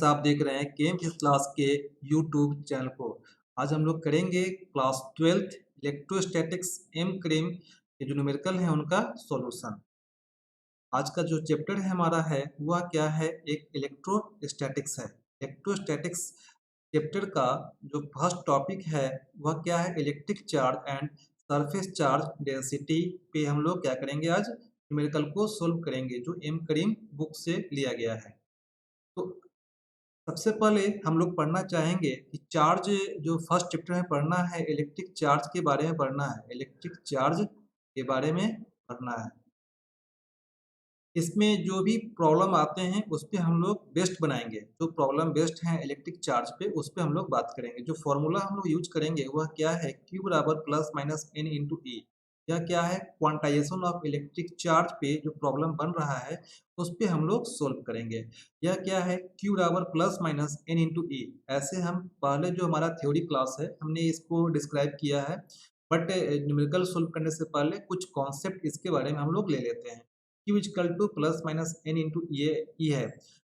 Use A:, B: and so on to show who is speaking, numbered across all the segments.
A: आप देख रहे हैं केम फिजिक्स क्लास के यूट्यूब चैनल को। आज हम लोग करेंगे class 12th electrostatics M cream के जो न्यूमेरिकल है उनका सॉल्यूशन। आज का जो चैप्टर है हमारा है वह क्या है, एक इलेक्ट्रोस्टैटिक्स है। इलेक्ट्रोस्टैटिक्स चैप्टर का जो फर्स्ट टॉपिक है वह क्या है, electric charge and surface charge density पे हम लोग क्या करेंगे, आज न्यूमेरिकल को सोल्व करेंगे जो एम क्रीम बुक से लिया गया है। तो सबसे पहले हम लोग पढ़ना चाहेंगे कि चार्ज, जो फर्स्ट चैप्टर में पढ़ना है इलेक्ट्रिक चार्ज के बारे में पढ़ना है, इलेक्ट्रिक चार्ज के बारे में पढ़ना है। इसमें जो भी प्रॉब्लम आते हैं उस पे हम लोग बेस्ट बनाएंगे, जो प्रॉब्लम बेस्ट हैं इलेक्ट्रिक चार्ज पे उस पे हम लोग बात करेंगे। जो फॉर्मूला हम लोग यूज करेंगे वह क्या है, Q बराबर प्लस माइनस n इंटू ई। यह क्या है, क्वांटाइजेशन ऑफ इलेक्ट्रिक चार्ज पे जो प्रॉब्लम बन रहा है उस पे हम लोग सोल्व करेंगे। यह क्या है, Q बराबर प्लस माइनस n इंटू ई। ऐसे हम पहले जो हमारा थ्योरी क्लास है हमने इसको डिस्क्राइब किया है, बट न्यूमेरिकल सोल्व करने से पहले कुछ कॉन्सेप्ट इसके बारे में हम लोग ले लेते हैं। Q equal to plus minus n into e है,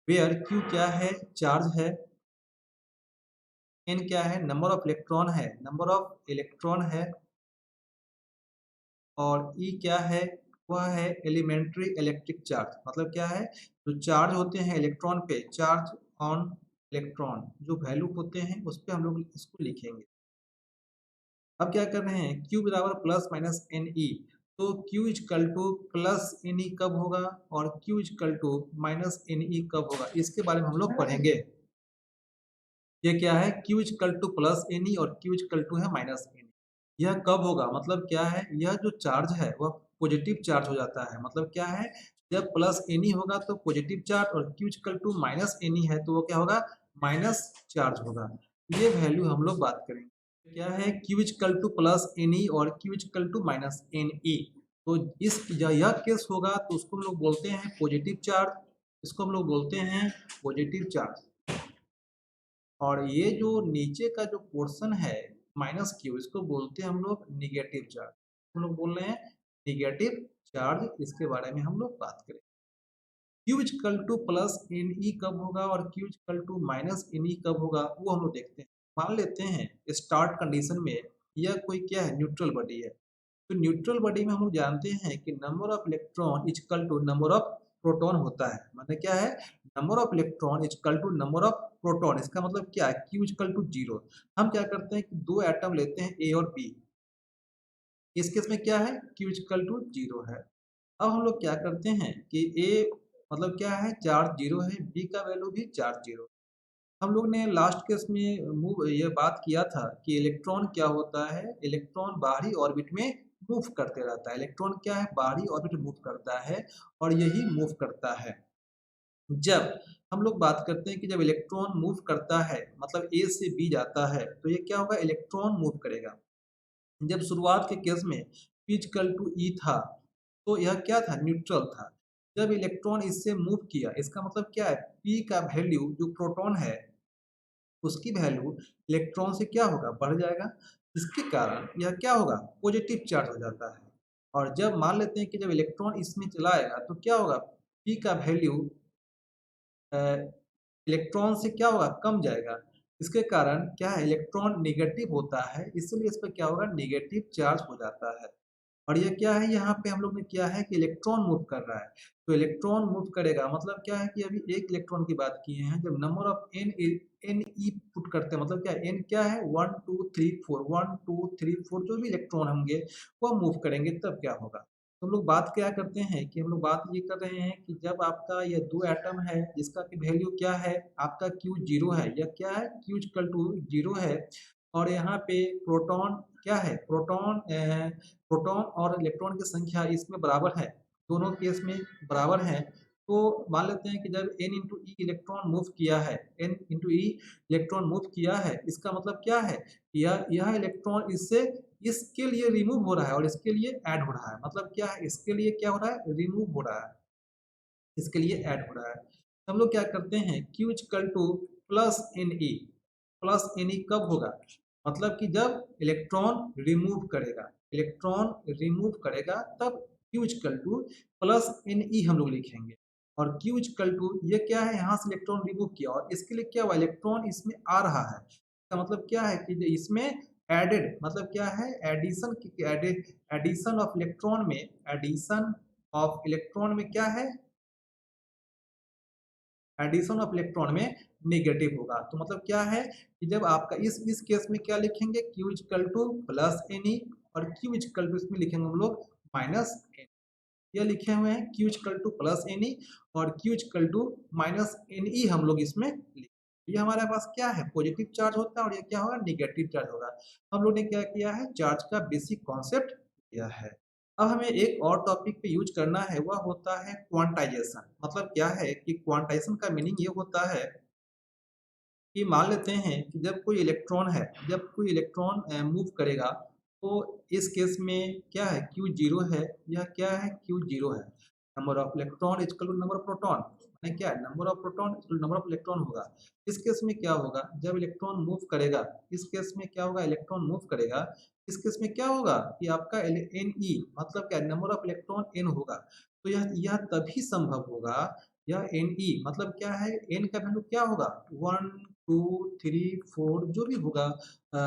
A: वेयर Q क्या है, चार्ज है, n क्या है, नंबर ऑफ इलेक्ट्रॉन है, नंबर ऑफ इलेक्ट्रॉन है, और E क्या है, वह है एलिमेंट्री इलेक्ट्रिक चार्ज। मतलब क्या है, जो चार्ज होते हैं इलेक्ट्रॉन पे, चार्ज ऑन इलेक्ट्रॉन जो वैल्यू होते हैं उस पे हम लोग इसको लिखेंगे। अब क्या कर रहे हैं, Q बराबर प्लस माइनस एन ई। तो Q equal to plus n e कब होगा और Q equal to minus n e कब होगा, इसके बारे में हम लोग पढ़ेंगे। ये क्या है, Q equal to plus n e और Q इक्वल टू है माइनस एन ई। यह कब होगा, मतलब क्या है, यह जो चार्ज है वह पॉजिटिव चार्ज हो जाता है। मतलब क्या है, जब प्लस एन ई होगा तो पॉजिटिव चार्ज, और Q equal to minus n e है तो वो क्या होगा, माइनस चार्ज होगा। ये वैल्यू हम लोग बात करेंगे। क्या है, Q equal to plus n e और Q equal to minus n e. तो इस यह केस होगा तो उसको हम लोग बोलते हैं पॉजिटिव चार्ज, इसको हम लोग बोलते हैं पॉजिटिव चार्ज। और ये जो नीचे का जो पोर्शन है माइनस क्यू, इसको बोलते हैं हम लोग निगेटिव चार्ज। हम लोग बोल रहे हैं निगेटिव चार्ज, इसके बारे में हम लोग बात करें। Q equal to plus n e कब होगा और Q equal to minus n e कब होगा वो हम लोग देखते हैं। मान लेते हैं स्टार्ट कंडीशन में यह कोई क्या है, न्यूट्रल बॉडी है। तो न्यूट्रल बॉडी में हम लोग जानते हैं कि number of electron equal to number of proton होता है। मतलब क्या है, number of electron equal to number of proton. इसका मतलब क्या है, Q इक्वल टू 0। हम क्या करते हैं कि दो एटम लेते हैं A और B। इस केस में क्या है, Q इक्वल टू 0 है। अब हम लोग क्या करते हैं कि A मतलब क्या है, चार्ज 0 है, B का वैल्यू भी चार्ज 0। हम लोग ने लास्ट केस में मूव ये बात किया था कि इलेक्ट्रॉन क्या होता है, इलेक्ट्रॉन बाहरी ऑर्बिट में मूव करते रहता है। इलेक्ट्रॉन क्या है, बाहरी ऑर्बिट में मूव करता है, और यही मूव करता है। जब हम लोग बात करते हैं कि जब इलेक्ट्रॉन मूव करता है, मतलब ए से बी जाता है, तो ये क्या होगा, इलेक्ट्रॉन मूव करेगा। जब शुरुआत के केस में P इक्वल टू ई था तो यह क्या था, न्यूट्रल था। जब इलेक्ट्रॉन इससे मूव किया, इसका मतलब क्या है, P का वैल्यू जो प्रोटॉन है उसकी वैल्यू इलेक्ट्रॉन से क्या होगा, बढ़ जाएगा। इसके कारण यह क्या होगा, पॉजिटिव चार्ज हो जाता है। और जब मान लेते हैं कि जब इलेक्ट्रॉन इसमें चला आएगा तो क्या होगा, P का वैल्यू इलेक्ट्रॉन से क्या होगा, कम जाएगा। इसके कारण क्या है, इलेक्ट्रॉन नेगेटिव होता है, इसलिए इस पर क्या होगा, नेगेटिव चार्ज हो जाता है। और ये क्या है, यहाँ पे हम लोग ने किया है कि इलेक्ट्रॉन मूव कर रहा है, तो इलेक्ट्रॉन मूव करेगा। मतलब क्या है कि अभी एक इलेक्ट्रॉन की बात किए हैं, जब number of n e put करते हैं, मतलब क्या है, एन क्या है, 1 2 3 4, 1 2 3 4 जो भी इलेक्ट्रॉन होंगे वो मूव करेंगे, तब क्या होगा। तो हम लोग बात क्या करते हैं कि हम लोग बात ये कर रहे हैं कि जब आपका ये दो एटम है जिसका कि वैल्यू क्या है, आपका Q 0 है, यह क्या है, Q इक्वल टू 0 है। और यहाँ पे प्रोटॉन क्या है, प्रोटॉन और इलेक्ट्रॉन की संख्या इसमें बराबर है, दोनों केस में बराबर है। तो मान लेते हैं कि जब n इंटू ई इलेक्ट्रॉन मूव किया है, n इंटू ई इलेक्ट्रॉन मूव किया है, इसका मतलब क्या है, यह इलेक्ट्रॉन इससे इसके लिए रिमूव हो रहा है और इसके लिए ऐड हो रहा है। मतलब क्या है, इसके लिए क्या हो रहा है, रिमूव हो रहा है, इसके लिए ऐड हो रहा है। हम लोग क्या करते हैं, Q equal to plus n e. Plus n e कब होगा, मतलब कि जब इलेक्ट्रॉन रिमूव करेगा, इलेक्ट्रॉन रिमूव करेगा तब Q equal to plus n e हम लोग लिखेंगे। और Q इक्वल टू ये क्या है, यहाँ से इलेक्ट्रॉन रिमूव किया और इसके लिए क्या हुआ, इलेक्ट्रॉन इसमें आ रहा है। इसका मतलब क्या है कि जो इसमें एडेड मतलब क्या है, एडिशन की एडिशन ऑफ इलेक्ट्रॉन में, एडिशन ऑफ इलेक्ट्रॉन में क्या है, एडिशन ऑफ इलेक्ट्रॉन में नेगेटिव होगा। तो मतलब क्या है कि जब आपका इस केस में क्या लिखेंगे, Q equal to plus Ne और Q इक्वल टू इसमें लिखेंगे हम लोग माइनस N। यह लिखे हुए हैं Q equal to plus Ne और Q equal to minus Ne हम लोग इसमें लिखेंगे। ये हमारे पास क्या है, पॉजिटिव चार्ज होता है और ये क्या होगा, नेगेटिव चार्ज होगा। हम लोग ने क्या किया है, चार्ज का बेसिक कॉन्सेप्ट किया है। अब हमें एक और टॉपिक पे यूज करना है, वह होता है क्वांटाइजेशन। मतलब क्या है कि क्वांटाइजेशन का मीनिंग ये होता है कि मान लेते हैं कि जब कोई इलेक्ट्रॉन है, जब कोई इलेक्ट्रॉन मूव करेगा, तो इस केस में क्या है, Q जीरो है, यह क्या है, Q जीरो है। Number of electron equal to number of proton, माने क्या है, number of proton equal to number of electron होगा। इस केस में क्या होगा, जब इलेक्ट्रॉन मूव करेगा, इस केस में क्या होगा, इलेक्ट्रॉन मूव करेगा, इस केस में क्या होगा कि आपका Ne मतलब क्या, नंबर ऑफ इलेक्ट्रॉन n होगा। तो यह तभी संभव होगा, यह Ne मतलब क्या है, n का वैल्यू क्या होगा, 1 2 3 4 जो भी होगा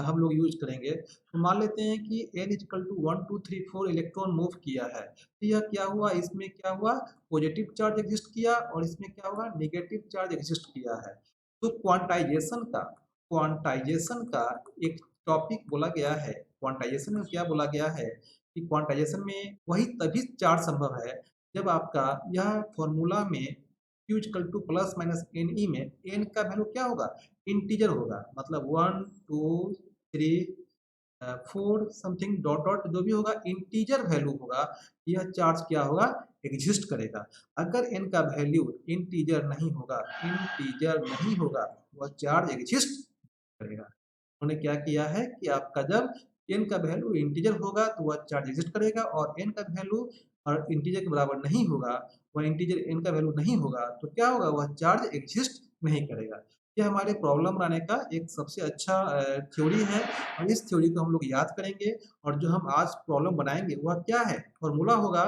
A: हम लोग यूज करेंगे। तो मान लेते हैं कि n equal to 1 2 3 4 electron move किया है, तो यह क्या हुआ, इसमें क्या हुआ, पॉजिटिव चार्ज एग्जिस्ट किया और इसमें क्या होगा, नेगेटिव चार्ज एग्जिस्ट किया है। तो क्वांटाइजेशन का एक टॉपिक बोला गया है। क्वांटाइजेशन में क्या बोला गया है कि क्वांटाइजेशन में वही तभी चार्ज संभव है जब आपका यह फॉर्मूला में Q equal to plus minus Ne में n का वैल्यू क्या होगा, इंटीजर होगा। मतलब 1 2 3 4 समथिंग डॉट डॉट जो भी होगा, इंटीजर वैल्यू होगा, यह चार्ज क्या होगा, एग्जिस्ट करेगा। अगर n का वैल्यू इंटीजर नहीं होगा, इंटीजर नहीं होगा, वह चार्ज एग्जिस्ट करेगा। उन्होंने क्या किया है कि आपका जब n का वैल्यू इंटीजर होगा तो वह चार्ज एग्जिस्ट करेगा, और n का वैल्यू और इंटीजर के बराबर नहीं होगा, वह इंटीजर n का वैल्यू नहीं होगा, तो क्या होगा, वह चार्ज एग्जिस्ट नहीं करेगा। ये हमारे प्रॉब्लम बनाने का एक सबसे अच्छा थ्योरी है, और इस थ्योरी को हम लोग याद करेंगे। और जो हम आज प्रॉब्लम बनाएंगे वह क्या है, फॉर्मूला होगा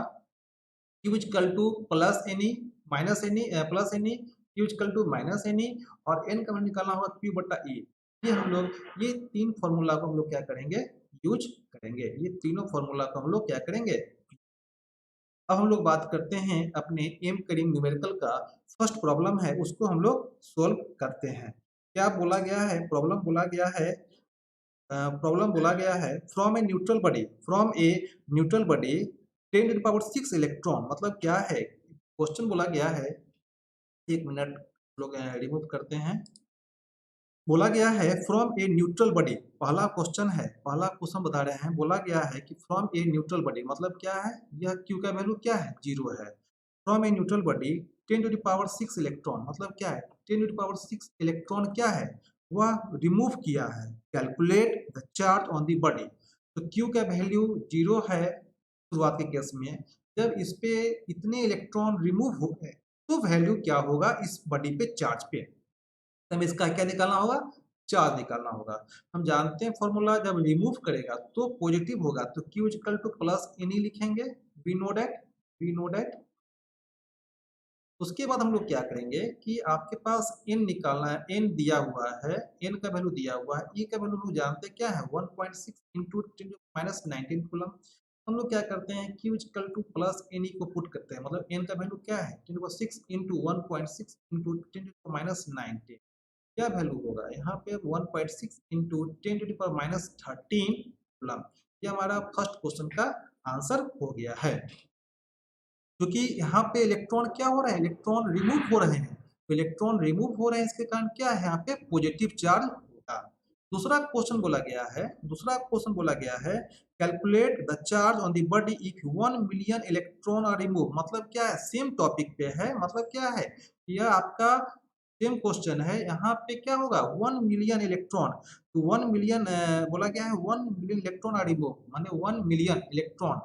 A: Q equal to plus Ne minus Ne plus Ne, Q equal to minus Ne और n का वैल्यू निकालना होगा Q बटा E। ये हम लोग ये तीन फॉर्मूला को हम लोग क्या करेंगे, यूज करेंगे। ये तीनों फॉर्मूला को हम लोग क्या करेंगे। अब हम लोग बात करते हैं अपने एम करीम न्यूमेरिकल का। फर्स्ट प्रॉब्लम है उसको हम लोग सोल्व करते हैं। क्या बोला गया है, प्रॉब्लम बोला गया है from a neutral body 10 to the power 6 electron. मतलब क्या है, क्वेश्चन बोला गया है, एक मिनट लोग रिमूव करते हैं। बोला गया है फ्रॉम ए न्यूट्रल बॉडी, पहला क्वेश्चन बता रहे हैं, बोला गया है कि फ्रॉम ए न्यूट्रल बॉडी मतलब क्या है, यह क्यू का वैल्यू क्या है, जीरो है। From a neutral body 10 to the power 6 electron मतलब क्या है, 10 टू द पावर 6 इलेक्ट्रॉन क्या है, वह रिमूव किया है। Calculate the charge on the body. तो क्यू का वैल्यू जीरो है शुरुआत के केस में। जब इस पे इतने इलेक्ट्रॉन रिमूव हो गए तो वैल्यू क्या होगा इस बॉडी पे, चार्ज पे। तो हमें इसका क्या निकालना होगा, चार्ज निकालना होगा। हम जानते हैं फॉर्मूला, जब रिमूव करेगा तो पॉजिटिव होगा, तो Q equal to plus Ne लिखेंगे। We know that. उसके बाद हम लोग क्या करेंगे कि आपके पास n निकालना है, n दिया हुआ है, n का वैल्यू दिया हुआ है, e का वैल्यू लोग जानते हैं क्या है, 1.6 इंटू 10 माइनस 19 कूलम। हम लोग क्या करते हैं, Q equal to plus Ne को पुट करते हैं। मतलब n का वैल्यू क्या है, 10 इंटू 1.6 इंटू 10 माइनस 19, क्या वैल्यू होगा यहाँ पे 1.6 into 10 to the power minus 13 coulomb. ये हमारा फर्स्ट क्वेश्चन का आंसर हो गया है। क्योंकि यहाँ पे इलेक्ट्रॉन क्या हो रहे हैं, इलेक्ट्रॉन रिमूव हो रहे हैं। तो इलेक्ट्रॉन रिमूव हो रहे हैं, इसके कारण क्या है, यहाँ पे पॉजिटिव चार्ज होगा। दूसरा क्वेश्चन बोला गया है calculate the charge on the body if 1 million electron are remove. मतलब क्या है, सेम टॉपिक पे है। मतलब क्या है, यह आपका सेम क्वेश्चन है। यहाँ पे क्या होगा, 1 मिलियन इलेक्ट्रॉन, तो 1 मिलियन बोला गया है 1 मिलियन इलेक्ट्रॉन आर रिमूव, माने 1 मिलियन इलेक्ट्रॉन।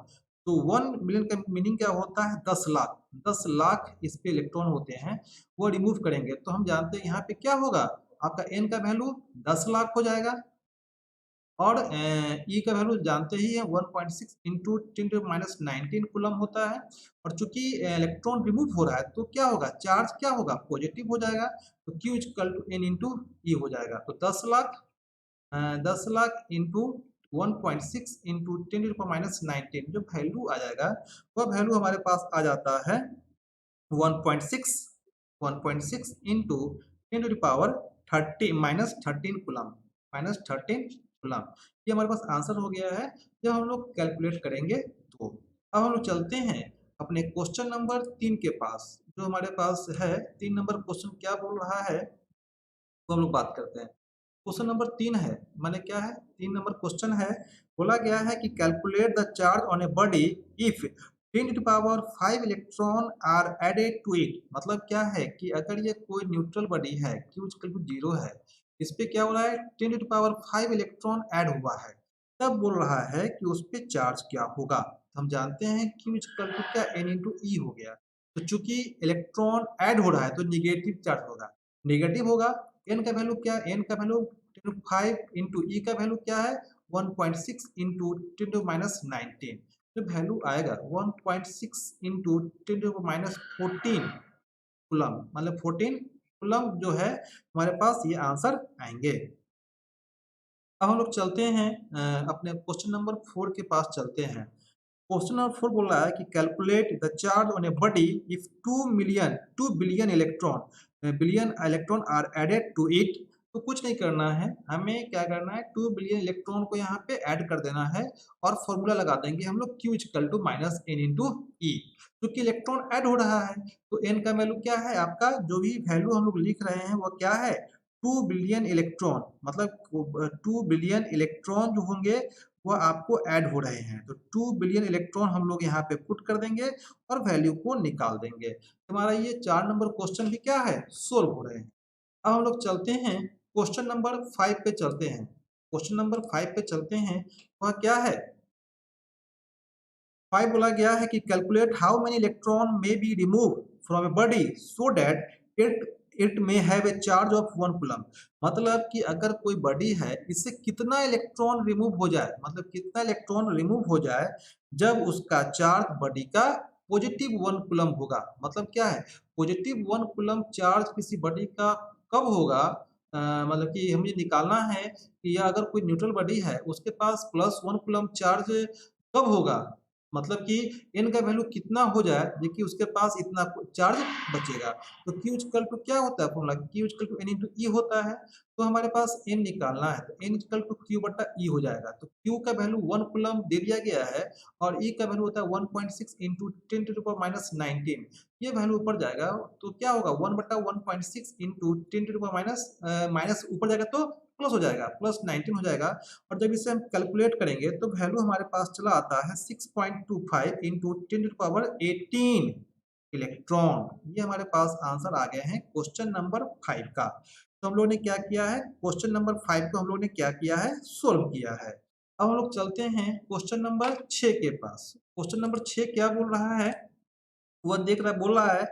A: तो 1 मिलियन का मीनिंग क्या होता है, 10 लाख। 10 लाख इस पे इलेक्ट्रॉन होते हैं, वो रिमूव करेंगे। तो हम जानते हैं यहाँ पे क्या होगा, आपका n का वैल्यू 10 लाख हो जाएगा। और ई का वैल्यू जानते ही है 1.6 इंटू 10⁻19 कूलम होता है। और चूंकि इलेक्ट्रॉन रिमूव हो रहा है तो क्या होगा, चार्ज क्या होगा, पॉजिटिव हो जाएगा। तो Q equal to N into e हो जाएगा। तो 10 लाख इंटू 1.6 इंटू 10⁻19 जो वैल्यू आ जाएगा, वह वैल्यू हमारे पास आ जाता है 1.6 1.6 इंटू 10⁻13 कूलम, -13 कूलम। ये हमारे पास आंसर हो गया है जब हम लोग कैलकुलेट करेंगे तो। अब हम लोग चलते हैं अपने क्वेश्चन नंबर 3 के पास। जो हमारे पास है 3 नंबर क्वेश्चन क्या बोल रहा है, तो हम लोग बात करते हैं। क्वेश्चन नंबर 3 है, माने क्या है, 3 नंबर क्वेश्चन है। बोला गया है कि calculate the charge on a body if 10⁻5 electron are added to it. मतलब क्या है कि अगर ये कोई न्यूट्रल बॉडी है, Q इक्वल टू 0 है, इस पे क्या हो रहा है, 10⁻5 इलेक्ट्रॉन ऐड हुआ है, तब बोल रहा है कि उस पे चार्ज क्या होगा। हम जानते हैं Q इक्वल टू क्या, N इंटू ई हो गया। तो चूंकि इलेक्ट्रॉन ऐड हो रहा है तो निगेटिव चार्ज होगा, नेगेटिव होगा। एन का वैल्यू क्या, एन का वैल्यू 5 इंटू ई का वैल्यू क्या है 1.6 इंटू 10⁻19। जो वैल्यू आएगा 1.6 इंटू 10⁻14 कूलम, मतलब 14 कूलम जो है हमारे पास ये आंसर आएंगे। अब हम लोग चलते हैं अपने क्वेश्चन नंबर 4 के पास चलते हैं। क्वेश्चन नंबर 4 बोल रहा है कि calculate the charge on a body if 2 billion electron are added to it. तो कुछ नहीं करना है, हमें क्या करना है, 2 बिलियन इलेक्ट्रॉन को यहाँ पे ऐड कर देना है और फॉर्मूला लगा देंगे हम लोग Q equal to minus n into e. क्योंकि इलेक्ट्रॉन ऐड हो रहा है तो एन का वैल्यू क्या है, आपका जो भी वैल्यू हम लोग लिख रहे हैं वो क्या है, 2 बिलियन इलेक्ट्रॉन। मतलब 2 बिलियन इलेक्ट्रॉन जो होंगे वो आपको ऐड हो रहे हैं। तो 2 बिलियन इलेक्ट्रॉन हम लोग यहाँ पे पुट कर देंगे और वैल्यू को निकाल देंगे। हमारा ये 4 नंबर क्वेश्चन भी क्या है, सोल्व हो रहे हैं। अब हम लोग चलते हैं क्वेश्चन नंबर 5 पे चलते हैं। क्वेश्चन नंबर 5 पे चलते हैं, वह क्या है, 5 बोला गया है कि calculate how many electron may be remove from A body so that it it may have a charge of 1 coulomb. मतलब कि अगर कोई बॉडी है, इससे कितना इलेक्ट्रॉन रिमूव हो जाए, मतलब कितना इलेक्ट्रॉन रिमूव हो जाए जब उसका चार्ज बॉडी का पॉजिटिव 1 कूलम होगा। मतलब क्या है, पॉजिटिव 1 कूलम चार्ज किसी बॉडी का कब होगा, मतलब कि हमें निकालना है कि या अगर कोई न्यूट्रल बॉडी है उसके पास प्लस 1 कूलम चार्ज कब होगा। मतलब कि n का वैल्यू कितना हो जाए देखिए उसके पास इतना चार्ज बचेगा। तो Q इक्वल टू क्या होता है formula, Q equal to N into e होता है। तो हमारे पास n निकालना है तो n इक्वल टू Q बटा ई हो जाएगा। तो Q का वैल्यू 1 कूलम दे दिया गया है और e का वैल्यू होता है 1.6 इंटू 10⁻19। ये वैल्यू ऊपर जाएगा तो क्या होगा 1 बटा 1.6 इंटू 10 माइनस ऊपर जाएगा तो प्लस हो जाएगा, प्लस 19 हो जाएगा। और जब इसे हम कैलकुलेट करेंगे तो वैल्यू हमारे पास चला आता है 6.25 इंटू 10⁻18 इलेक्ट्रॉन। ये हमारे पास आंसर आ गए हैं क्वेश्चन नंबर 5 का। तो हम लोग ने क्या किया है, क्वेश्चन नंबर 5 को हम लोग ने क्या किया है, सोल्व किया है। अब हम लोग चलते हैं क्वेश्चन नंबर 6 के पास। क्वेश्चन नंबर 6 क्या बोल रहा है, वह देख रहा बोल रहा है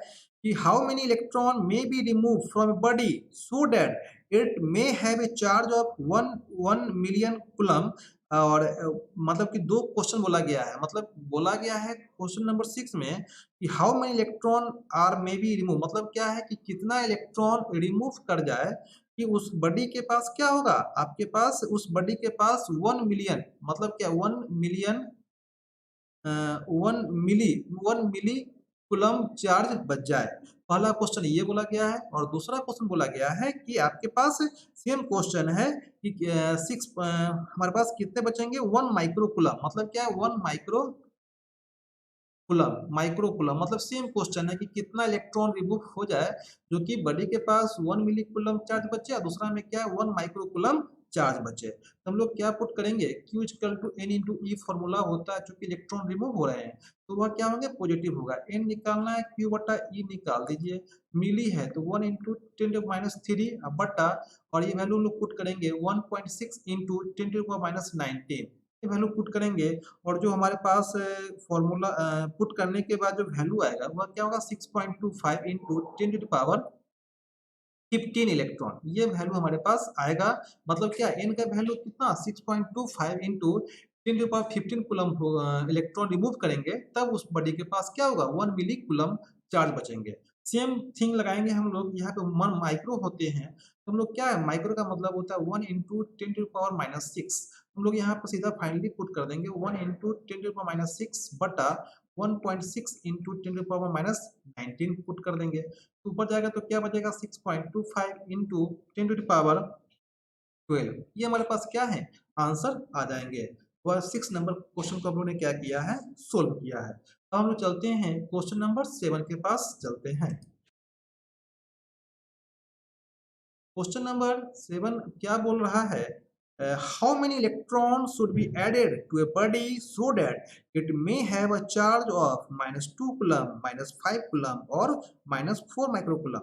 A: कि how many electron may be remove from body so that it may have a charge of 1 million coulomb. और मतलब कि 2 क्वेश्चन बोला गया है, मतलब बोला गया है क्वेश्चन नंबर 6 में कि how many electron are may be remove. मतलब क्या है कि कितना इलेक्ट्रॉन रिमूव कर जाए कि उस बॉडी के पास क्या होगा, आपके पास उस बॉडी के पास 1 मिलियन, मतलब क्या 1 मिलियन 1 मिली कूलम चार्ज बच जाए। पहला क्वेश्चन ये बोला गया है और दूसरा क्वेश्चन बोला गया है कि आपके पास सेम क्वेश्चन है कि हमारे पास कितने बचेंगे 1 माइक्रो कूलम। मतलब क्या है 1 माइक्रो कूलम, माइक्रो कूलम मतलब सेम क्वेश्चन है कि कितना इलेक्ट्रॉन रिमूव हो जाए जो कि बॉडी के पास 1 मिली कूलम चार्ज बचे और दूसरा में क्या है 1 माइक्रो कूलम चार्ज बचे। तो हम लोग क्या पुट करेंगे, Q equal to N into e formula होता है चूंकि इलेक्ट्रॉन रिमूव हो रहे हैं तो वह क्या होंगे, पॉजिटिव होगा। N निकालना है, Q बटा ई निकाल दीजिए, मिली है तो 1 इंटू 10⁻³ बटा, और ये वैल्यू हम लोग पुट करेंगे 1.6 इंटू 10⁻19 ये वैल्यू पुट करेंगे। और जो हमारे पास फॉर्मूला पुट करने के बाद जो वैल्यू आएगा वह क्या होगा 6.25 इंटू 10⁻³ 15 इलेक्ट्रॉन, ये वैल्यू हमारे पास आएगा। मतलब क्या n का वैल्यू कितना 6.25 इंटू 10⁻15 कूलम इलेक्ट्रॉन रिमूव करेंगे, तब उस बॉडी के पास क्या होगा 1 मिली कूलम चार्ज बचेंगे। सेम थिंग लगाएंगे हम लोग, यहाँ पे 1 माइक्रो होते हैं, तो हम लोग क्या है, माइक्रो का मतलब होता है 1 इंटू 10⁻⁻6। हम लोग यहाँ पर सीधा फाइनली पुट कर देंगे 1 इंटू 10⁻⁻6 बटा 1.6 इंटू 10⁻⁻19 पुट कर देंगे। ऊपर जाएगा तो क्या बचेगा 6.25 इंटू 10⁻12। ये हमारे पास क्या है, आंसर आ जाएंगे। वह 6 नंबर क्वेश्चन को हम लोग ने क्या किया है, सोल्व किया है। अब हम लोग चलते हैं क्वेश्चन नंबर 7 के पास चलते हैं। क्वेश्चन नंबर 7 क्या बोल रहा है, how many electron should be added to a body so that it may have a charge of -2 coulomb, -5 coulomb और -4 माइक्रो कूलम।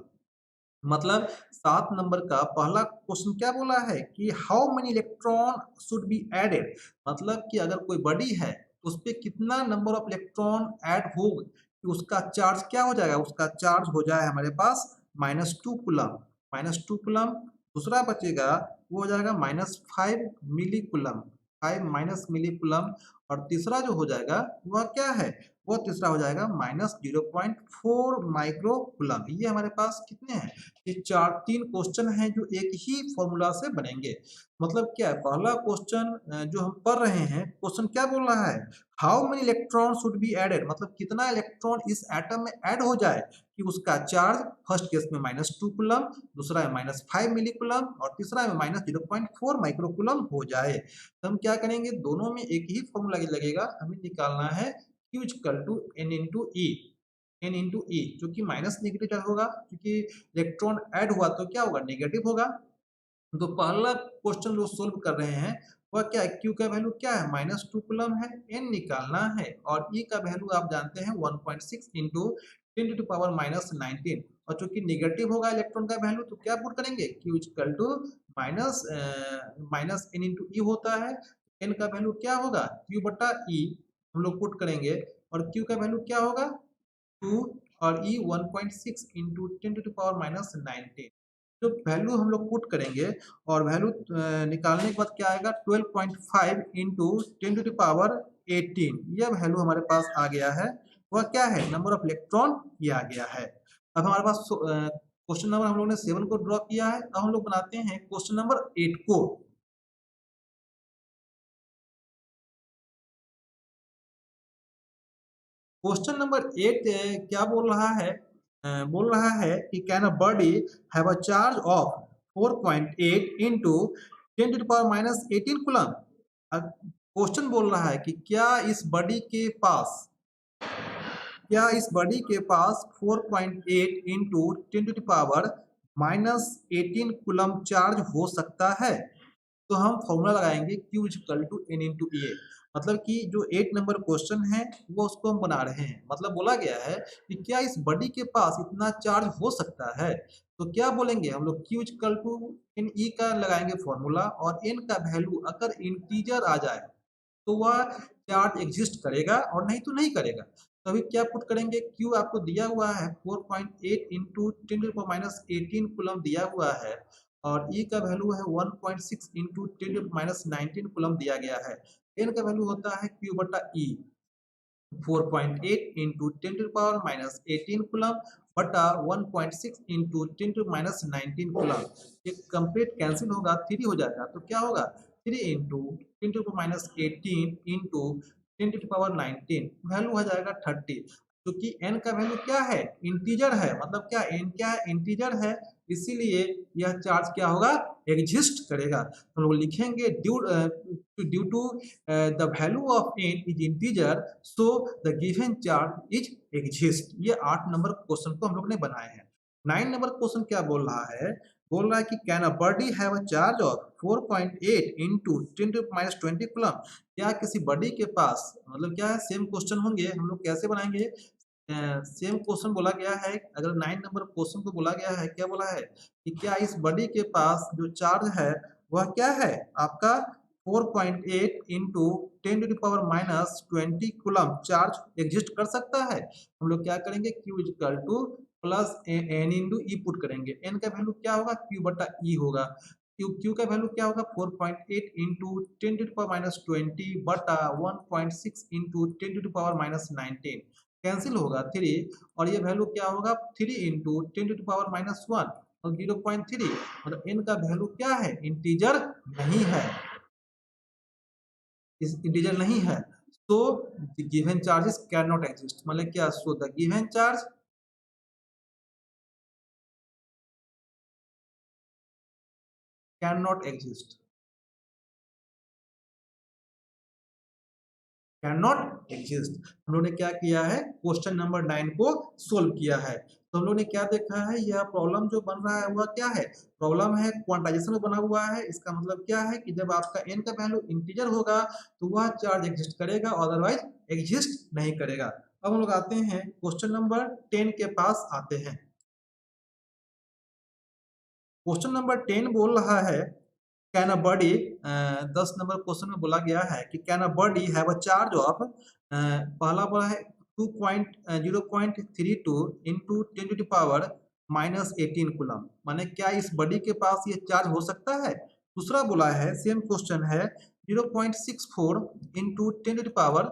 A: मतलब 7 नंबर का पहला क्वेश्चन क्या बोला है कि how many electron should be added, मतलब कि अगर कोई बॉडी है उस पे कितना नंबर ऑफ इलेक्ट्रॉन ऐड हो कि उसका चार्ज क्या हो जाएगा, उसका चार्ज हो जाए हमारे पास -2 कूलम, -2 कूलम। दूसरा बचेगा वो हो जाएगा -5 मिली कूलम, 5 माइनस मिली कूलम। और तीसरा जो हो जाएगा वह क्या है, वो तीसरा हो जाएगा -0.4 माइक्रो कूलम। ये हमारे पास कितने हैं, ये 3 क्वेश्चन हैं जो एक ही फॉर्मूला से बनेंगे। मतलब क्या है, पहला क्वेश्चन जो हम पढ़ रहे हैं, क्वेश्चन क्या बोल रहा है, how many electron should be added, मतलब कितना इलेक्ट्रॉन इस एटम में ऐड हो जाए कि उसका चार्ज फर्स्ट केस में -2 कूलम, दूसरा में -5 मिली कूलम और तीसरा में -0.4 माइक्रो कूलम हो जाए। तो हम क्या करेंगे, दोनों में एक ही फॉर्मूला लगेगा, हमें निकालना है Q equal to N into e, N into e, जो कि माइनस नेगेटिव चार्ज होगा, क्योंकि इलेक्ट्रॉन ऐड हुआ तो क्या होगा, नेगेटिव होगा। तो पहला क्वेश्चन जो सोल्व कर रहे हैं वह क्या है, Q का वैल्यू क्या है -2 कूलम है, N निकालना है और E का वैल्यू आप जानते हैं 1.6 इंटू 10⁻⁻19। और चूंकि निगेटिव होगा इलेक्ट्रॉन का वैल्यू तो क्या पुट करेंगे, Q equal to minus minus N into e होता है। N का वैल्यू क्या होगा, Q बटा E हम लोग पुट करेंगे और Q का वैल्यू क्या होगा 2 और E 1.6 इंटू 10⁻⁻19। जो वैल्यू हम लोग पुट करेंगे और वैल्यू निकालने के बाद क्या आएगा 12.5 इंटू 10⁻18। यह वैल्यू हमारे पास आ गया है, वह क्या है, नंबर ऑफ इलेक्ट्रॉन ये आ गया है। अब हमारे पास क्वेश्चन नंबर हम लोग ने 7 को ड्रॉ किया है। अब हम लोग बनाते हैं क्वेश्चन नंबर 8 को। क्वेश्चन नंबर 8 क्या बोल रहा है, बोल रहा है कि can a body have a charge of 4.8 into 10⁻18 coulomb. Question बोल रहा है कि क्या इस बॉडी के पास 4.8 इंटू 10⁻18 कूलम चार्ज हो सकता है। तो हम फॉर्मूला लगाएंगे Q equal to N into A. मतलब कि जो 8 नंबर क्वेश्चन है वो उसको हम बना रहे हैं। मतलब बोला गया है कि क्या इस बॉडी के पास इतना चार्ज हो सकता है। तो क्या बोलेंगे हम लोग, Q equal to N E का लगाएंगे फॉर्मूला और N का वैल्यू अगर इंटीजर आ जाए तो वह चार्ज एग्जिस्ट करेगा और नहीं तो नहीं करेगा। तो अभी क्या पुट करेंगे, Q आपको दिया हुआ है 4.8 इंटू 10⁻18 कूलम दिया हुआ है और E का वैल्यू है 1.6 इंटू 10⁻19 कूलम दिया गया है। N का वैल्यू होता है Q बटा E 4.8 इंटू 10⁻18 कूलम बटा 1.6 इंटू 10⁻19 कूलम। ये कंप्लीट कैंसिल होगा, 3 हो जाएगा तो क्या होगा 3 इंटू 10⁻18 इंटू 10⁻19 वैल्यू हो जाएगा 30। क्योंकि n का वैल्यू क्या है, इंटीजर है, मतलब क्या n क्या है, इंटीजर है, इसीलिए यह चार्ज क्या होगा, एग्जिस्ट करेगा। हम लोग लिखेंगे due to the value of n is integer so the given charge is exist. ये 8 नंबर क्वेश्चन को हम लोग ने बनाए हैं। 9 नंबर क्वेश्चन क्या बोल रहा है, बोल रहा है कि can a body have a charge of 4.8 into 10⁻20 coulomb. क्या किसी बॉडी के पास, मतलब क्या है, सेम क्वेश्चन होंगे, हम लोग कैसे बनाएंगे, सेम क्वेश्चन बोला गया है। अगर 9 नंबर क्वेश्चन को बोला गया है, क्या बोला है कि क्या इस बॉडी के पास जो चार्ज है वह क्या है आपका 4.8 इंटू 10⁻20 कूलम चार्ज एग्जिस्ट कर सकता है। हम लोग क्या करेंगे, Q equal to plus n into e put करेंगे। एन का वैल्यू क्या होगा, क्यू बटा ई होगा। क्यू का वैल्यू क्या होगा, 4.8 इंटू 10 टू पावर माइनस 20 बटा 1.6 into 10 to power minus 19, cancel होगा 3, और ये वैल्यू क्या होगा 3 इंटू 10 टू पावर माइनस 1 और 0.3, मतलब एन का वैल्यू क्या है, इंटीजर नहीं है, इस इंटीजर नहीं है। सो the given charges can not exist, मतलब क्या, सो the given charge can not exist, can not exist. हम लोग ने क्या किया है, क्वेश्चन नंबर 9 को सोल्व किया है। तो हम लोग ने क्या देखा है, यह प्रॉब्लम जो बन रहा है वह क्या है, प्रॉब्लम है क्वांटाइजेशन में बना हुआ है। इसका मतलब क्या है कि जब आपका n का वैल्यू इंटीजर होगा तो वह चार्ज एग्जिस्ट करेगा, अदरवाइज एग्जिस्ट नहीं करेगा। अब हम लोग आते हैं क्वेश्चन नंबर 10 के पास आते हैं। क्वेश्चन नंबर 10 बोल रहा है, can a body, 10 number question में बोला गया है कि can a body have a charge of, पहला बोला है 0.32 into 10 to power minus 18 coulomb, माने क्या इस बॉडी के पास ये चार्ज हो सकता है। दूसरा बोला है, सेम क्वेश्चन है, 0.64 into 10 to power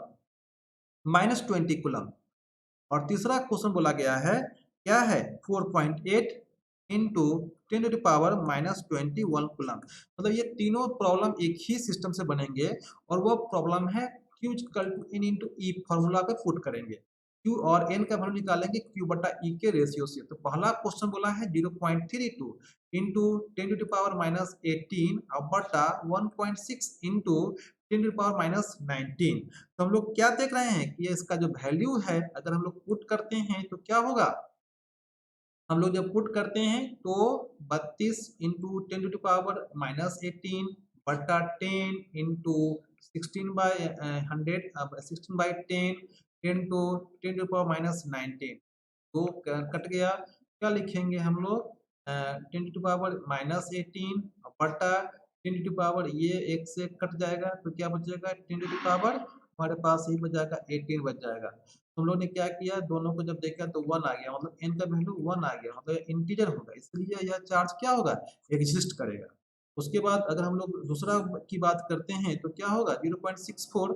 A: minus 20 coulomb, और तीसरा क्वेश्चन बोला गया है, क्या है, 4.8 into 10 to power minus 21 coulomb. मतलब ये तीनों प्रॉब्लम एक ही सिस्टम से बनेंगे, और वो प्रॉब्लम है Q equal to n into e, formula पे पुट करेंगे, क्यू और एन का वैल्यू निकालेंगे क्यू बटा ई के रेशियो से। तो पहला क्वेश्चन बोला है 0.32 इंटू 10 टू पावर माइनस 18 और बटा 1.6 इंटू 10 टू पावर माइनस 19। तो हम लोग क्या देख रहे हैं कि इसका जो वैल्यू है, अगर हम लोग पुट करते हैं तो क्या होगा, हम लोग जब पुट करते हैं तो 32 इंटू 10 टू पावर माइनस 18 बटा 10 इंटू 16/100 इंटू 10 टू पावर माइनस 19, तो कट गया। क्या लिखेंगे हम लोग, 10 टू पावर माइनस 18 बटा 10 टू पावर, ये एक से कट जाएगा तो क्या बचेगा, 10 टू पावर हमारे पास ये बच जाएगा 18 बच जाएगा। हम लोग ने क्या किया, दोनों को जब देखा तो 1 आ गया, मतलब n का वैल्यू 1 आ गया, मतलब इंटीजर होगा, इसलिए यह चार्ज क्या होगा, एग्जिस्ट करेगा। उसके बाद अगर हम लोग दूसरा की बात करते हैं तो क्या होगा, 0.64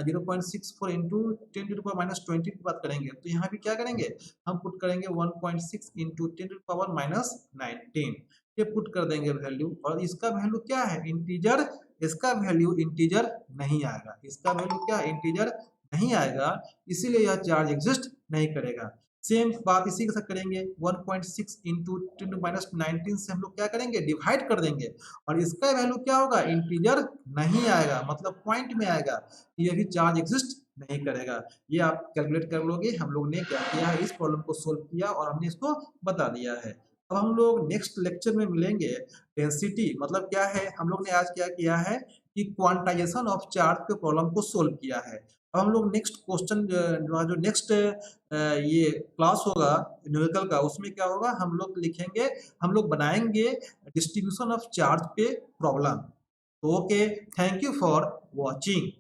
A: 0.64 इंटू 10 टू पावर माइनस 20 की बात करेंगे तो यहाँ भी क्या करेंगे, हम पुट करेंगे 1.6 इंटू 10 टू पावर माइनस 19, ये पुट कर देंगे वैल्यू, और इसका वैल्यू क्या है, इंटीजर, इसका वैल्यू इंटीजर नहीं आएगा, इसका वैल्यू क्या, इंटीजर नहीं आएगा, इसीलिए यह चार्ज एग्जिस्ट नहीं करेगा। सेम बात इसी के साथ करेंगे, 1.6 इंटू 10 माइनस 19 से हम लोग क्या करेंगे, डिवाइड कर देंगे, और इसका वैल्यू क्या होगा, इंटीजर नहीं आएगा, मतलब पॉइंट में आएगा, ये भी चार्ज एग्जिस्ट नहीं करेगा। ये आप कैलकुलेट कर लोगे। हम लोग ने क्या किया है, इस प्रॉब्लम को सोल्व किया और हमने इसको बता दिया है। अब हम लोग नेक्स्ट लेक्चर में मिलेंगे डेंसिटी, मतलब क्या है, हम लोग ने आज क्या किया है कि क्वांटाइजेशन ऑफ चार्ज के प्रॉब्लम को सोल्व किया है। अब हम लोग नेक्स्ट क्वेश्चन जो नेक्स्ट ये क्लास होगा न्यूमेरिकल का, उसमें क्या होगा, हम लोग लिखेंगे, हम लोग बनाएंगे डिस्ट्रीब्यूशन ऑफ चार्ज पे problem. Okay, thank you for watching.